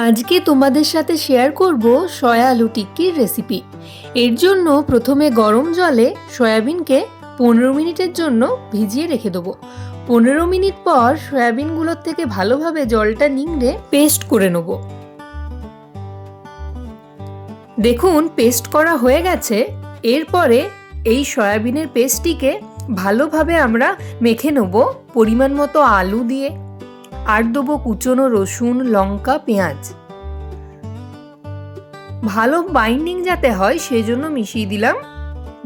আজকে তোমাদের সাথে শেয়ার করব সয়া আলু টিক্কির রেসিপি। এর জন্য প্রথমে গরম জলে সয়াবিনকে 15 মিনিটের জন্য ভিজিয়ে রেখে দেবো। 15 মিনিট পর সয়াবিনগুলোর থেকে ভালোভাবে জলটা নিংড়ে পেস্ট করে নেব। দেখুন পেস্ট করা হয়ে গেছে। এরপরে এই সয়াবিনের পেস্টটিকে ভালোভাবে আমরা মেখে নেব পরিমাণ মতো আলু দিয়ে, আর দেবো কুচনো রসুন, লঙ্কা, পেঁয়াজ। ভালো বাইন্ডিং যাতে হয় সেই জন্য মিশিয়ে দিলাম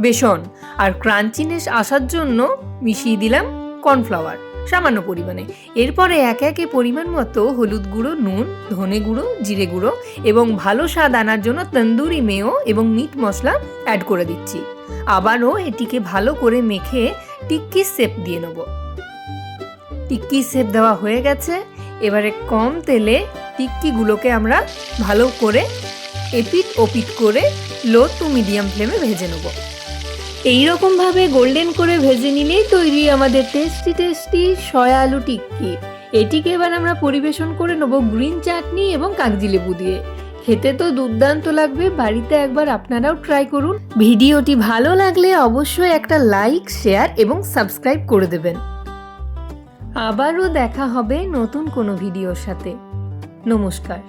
বেসন, আর ক্রাঞ্চিনেস আসার জন্য মিশিয়ে দিলাম কর্নফ্লাওয়ার সামান্য পরিমাণে। এরপরে একে একে পরিমাণ মতো হলুদ গুঁড়ো, নুন, ধনে গুঁড়ো, জিরে গুঁড়ো এবং ভালো স্বাদ আনার জন্য তন্দুরি মেয়ো এবং মিট মশলা অ্যাড করে দিচ্ছি। আবারও এটিকে ভালো করে মেখে টিক্কি শেপ দিয়ে নেব। টিক্কি শেপ দেওয়া হয়ে গেছে। এবারে কম তেলে টিক্কিগুলোকে আমরা ভালো করে এপিট ওপিট করে লো টু মিডিয়াম ফ্লেমে ভেজে নেব। এইরকমভাবে গোল্ডেন করে ভেজে নিলেই তৈরি আমাদের টেস্টি সয়া আলু টিক্কি। এটিকে এবার আমরা পরিবেশন করে নেব গ্রিন চাটনি এবং কাগজি লেবু দিয়ে। খেতে তো দুর্দান্ত লাগবে, বাড়িতে একবার আপনারাও ট্রাই করুন। ভিডিওটি ভালো লাগলে অবশ্যই একটা লাইক, শেয়ার এবং সাবস্ক্রাইব করে দেবেন। আবারও দেখা হবে নতুন কোনো ভিডিওর সাথে। নমস্কার।